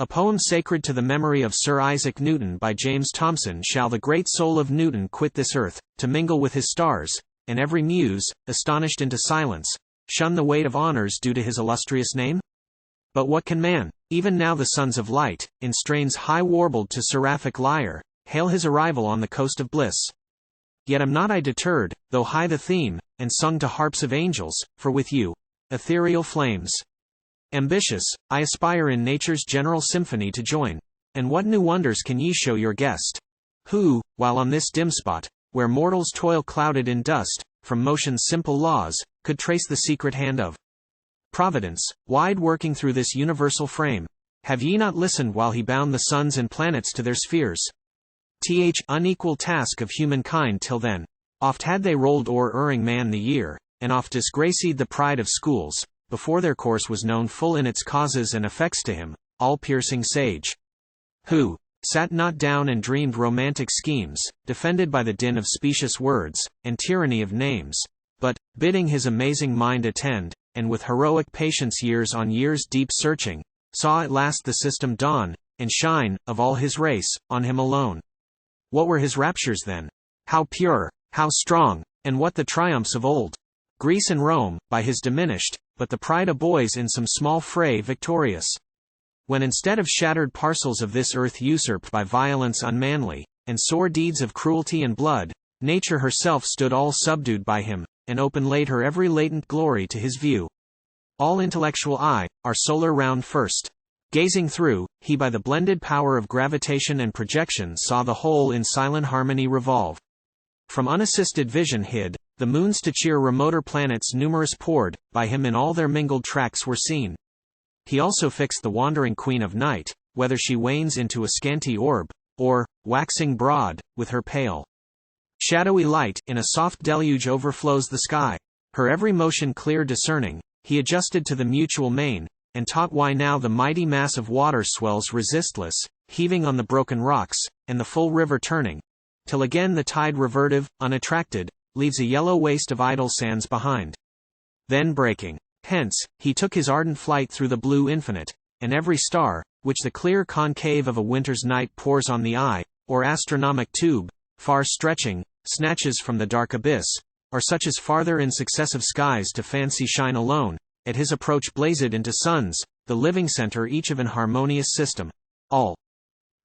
A poem sacred to the memory of Sir Isaac Newton by James Thomson. Shall the great soul of Newton quit this earth, to mingle with his stars, and every muse, astonished into silence, shun the weight of honors due to his illustrious name? But what can man, even now the sons of light, in strains high-warbled to seraphic lyre, hail his arrival on the coast of bliss? Yet am not I deterred, though high the theme, and sung to harps of angels, for with you, ethereal flames. Ambitious, I aspire in nature's general symphony to join. And what new wonders can ye show your guest? Who, while on this dim spot, where mortals toil clouded in dust, from motion's simple laws, could trace the secret hand of Providence, wide working through this universal frame? Have ye not listened while he bound the suns and planets to their spheres? Unequal task of humankind till then. Oft had they rolled o'er erring man the year, and oft disgraced the pride of schools, before their course was known full in its causes and effects to him, all-piercing sage. Who sat not down and dreamed romantic schemes, defended by the din of specious words, and tyranny of names, but, bidding his amazing mind attend, and with heroic patience years on years deep searching, saw at last the system dawn, and shine, of all his race, on him alone. What were his raptures then? How pure, how strong, and what the triumphs of old Greece and Rome, by his diminished, but the pride of boys in some small fray victorious. When instead of shattered parcels of this earth usurped by violence unmanly, and sore deeds of cruelty and blood, nature herself stood all subdued by him, and open laid her every latent glory to his view. All intellectual eye, our solar round first gazing through, he by the blended power of gravitation and projection saw the whole in silent harmony revolve. From unassisted vision hid, the moons to cheer remoter planets numerous poured, by him in all their mingled tracks were seen. He also fixed the wandering queen of night, whether she wanes into a scanty orb, or, waxing broad, with her pale, shadowy light, in a soft deluge overflows the sky. Her every motion clear discerning, he adjusted to the mutual main, and taught why now the mighty mass of water swells resistless, heaving on the broken rocks, and the full river turning, till again the tide revertive, unattracted, leaves a yellow waste of idle sands behind. Then breaking hence, he took his ardent flight through the blue infinite, and every star, which the clear concave of a winter's night pours on the eye, or astronomic tube, far stretching, snatches from the dark abyss, or such as farther in successive skies to fancy shine alone, at his approach blazed into suns, the living center each of an harmonious system, all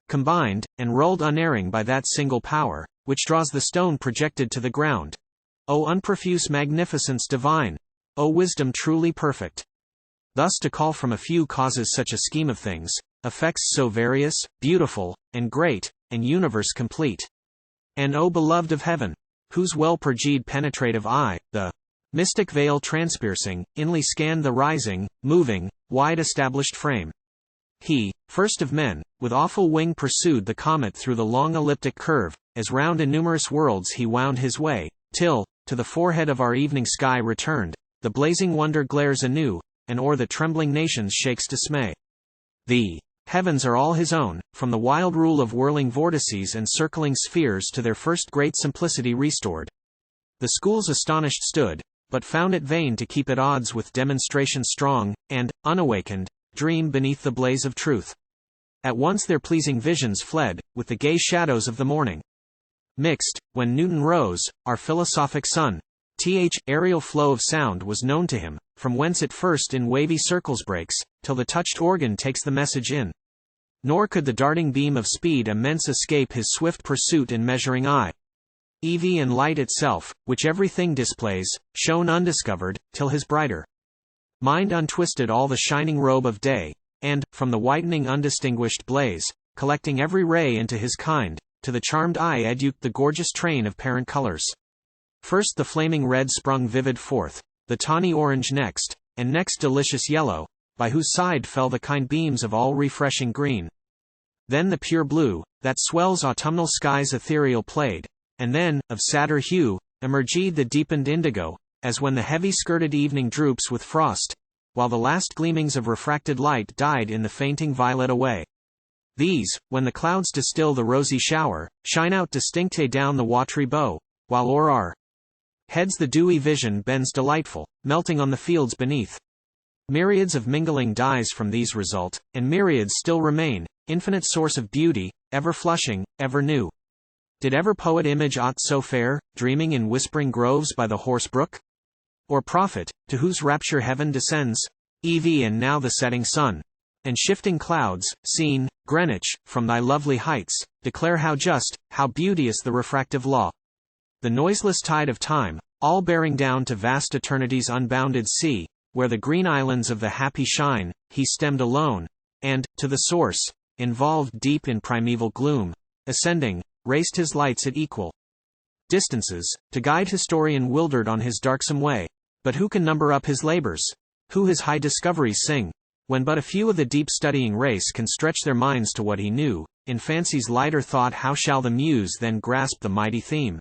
combined, and rolled unerring by that single power, which draws the stone projected to the ground. O unprofuse magnificence divine! O wisdom truly perfect! Thus to call from a few causes such a scheme of things, effects so various, beautiful, and great, and universe complete. And O beloved of heaven, whose well-purged penetrative eye, the mystic veil transpiercing, inly scanned the rising, moving, wide-established frame. He, first of men, with awful wing pursued the comet through the long elliptic curve, as round innumerous worlds he wound his way, till, to the forehead of our evening sky returned, the blazing wonder glares anew, and o'er the trembling nations shakes dismay. The heavens are all his own, from the wild rule of whirling vortices and circling spheres to their first great simplicity restored. The schools astonished stood, but found it vain to keep at odds with demonstration strong, and, unawakened, dream beneath the blaze of truth. At once their pleasing visions fled, with the gay shadows of the morning. Mixed, when Newton rose, our philosophic sun, aerial flow of sound was known to him, from whence it first in wavy circles breaks, till the touched organ takes the message in. Nor could the darting beam of speed immense escape his swift pursuit in measuring eye. EV and light itself, which everything displays, shone undiscovered, till his brighter mind untwisted all the shining robe of day, and, from the whitening undistinguished blaze, collecting every ray into his kind, to the charmed eye eduked the gorgeous train of parent colors. First the flaming red sprung vivid forth, the tawny orange next, and next delicious yellow, by whose side fell the kind beams of all refreshing green. Then the pure blue, that swells autumnal skies ethereal played, and then, of sadder hue, emerged the deepened indigo, as when the heavy-skirted evening droops with frost, while the last gleamings of refracted light died in the fainting violet away. These, when the clouds distill the rosy shower, shine out distinctly down the watery bow, while o'er our heads the dewy vision bends delightful, melting on the fields beneath. Myriads of mingling dyes from these result, and myriads still remain, infinite source of beauty, ever flushing, ever new. Did ever poet image aught so fair, dreaming in whispering groves by the hoarse brook? Or prophet, to whose rapture heaven descends? And now the setting sun. And shifting clouds, seen, Greenwich, from thy lovely heights, declare how just, how beauteous the refractive law. The noiseless tide of time, all bearing down to vast eternity's unbounded sea, where the green islands of the happy shine, he stemmed alone, and, to the source, involved deep in primeval gloom, ascending, raced his lights at equal distances, to guide historian wildered on his darksome way. But who can number up his labors? Who his high discoveries sing? When but a few of the deep studying race can stretch their minds to what he knew, in fancy's lighter thought how shall the muse then grasp the mighty theme?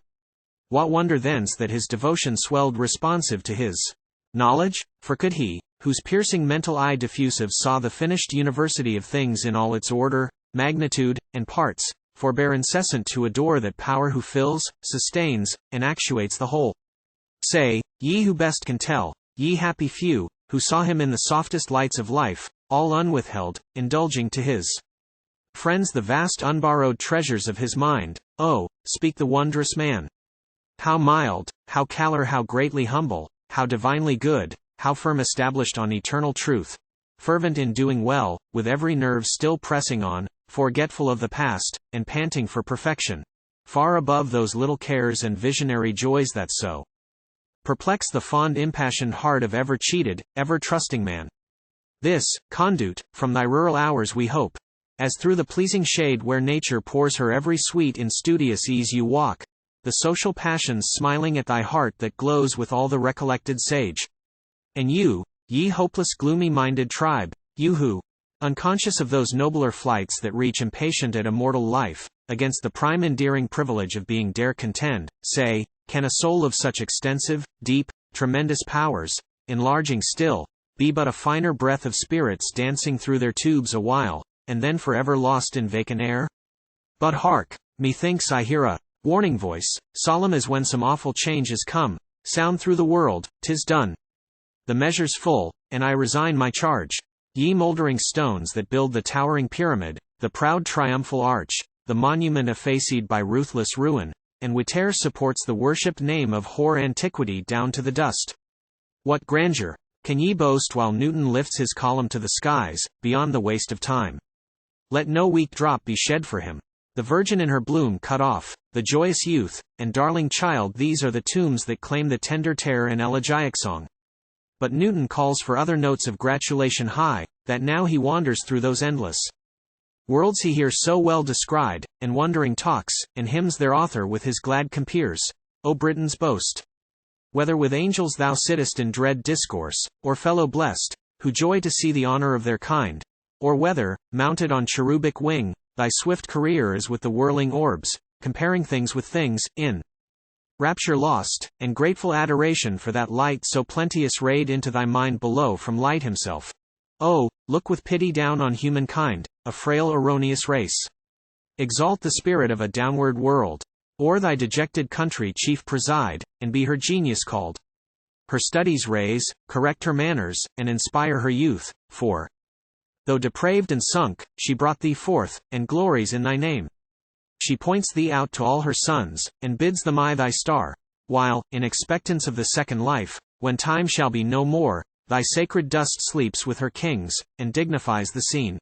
What wonder thence that his devotion swelled responsive to his knowledge? For could he, whose piercing mental eye diffusive saw the finished university of things in all its order, magnitude, and parts, forbear incessant to adore that power who fills, sustains, and actuates the whole? Say, ye who best can tell, ye happy few, who saw him in the softest lights of life, all unwithheld, indulging to his friends the vast unborrowed treasures of his mind. Oh, speak the wondrous man. How mild, how calor, how greatly humble, how divinely good, how firm established on eternal truth, fervent in doing well, with every nerve still pressing on, forgetful of the past, and panting for perfection, far above those little cares and visionary joys that so perplex the fond impassioned heart of ever cheated, ever trusting man. This, conduit, from thy rural hours we hope, as through the pleasing shade where nature pours her every sweet in studious ease you walk, the social passions smiling at thy heart that glows with all the recollected sage. And you, ye hopeless gloomy-minded tribe, you who, unconscious of those nobler flights that reach impatient at immortal life, against the prime endearing privilege of being dare contend, say, can a soul of such extensive, deep, tremendous powers, enlarging still, be but a finer breath of spirits dancing through their tubes a while, and then forever lost in vacant air? But hark, methinks I hear a warning voice, solemn as when some awful change is come, sound through the world, 'tis done. The measure's full, and I resign my charge. Ye mouldering stones that build the towering pyramid, the proud triumphal arch, the monument effaced by ruthless ruin, and whiche'er supports the worshipped name of hoar antiquity down to the dust. What grandeur can ye boast while Newton lifts his column to the skies, beyond the waste of time? Let no weak drop be shed for him. The virgin in her bloom cut off, the joyous youth, and darling child, these are the tombs that claim the tender terror and elegiac song. But Newton calls for other notes of gratulation high, that now he wanders through those endless worlds he hears so well descried, and wondering talks, and hymns their author with his glad compeers, O Britain's boast. Whether with angels thou sittest in dread discourse, or fellow blessed, who joy to see the honor of their kind, or whether, mounted on cherubic wing, thy swift career is with the whirling orbs, comparing things with things, in rapture lost, and grateful adoration for that light so plenteous rayed into thy mind below from light himself. Oh, look with pity down on humankind, a frail erroneous race. Exalt the spirit of a downward world. O'er thy dejected country chief preside, and be her genius called. Her studies raise, correct her manners, and inspire her youth, for, though depraved and sunk, she brought thee forth, and glories in thy name. She points thee out to all her sons, and bids them eye thy star, while, in expectance of the second life, when time shall be no more, thy sacred dust sleeps with her kings, and dignifies the scene.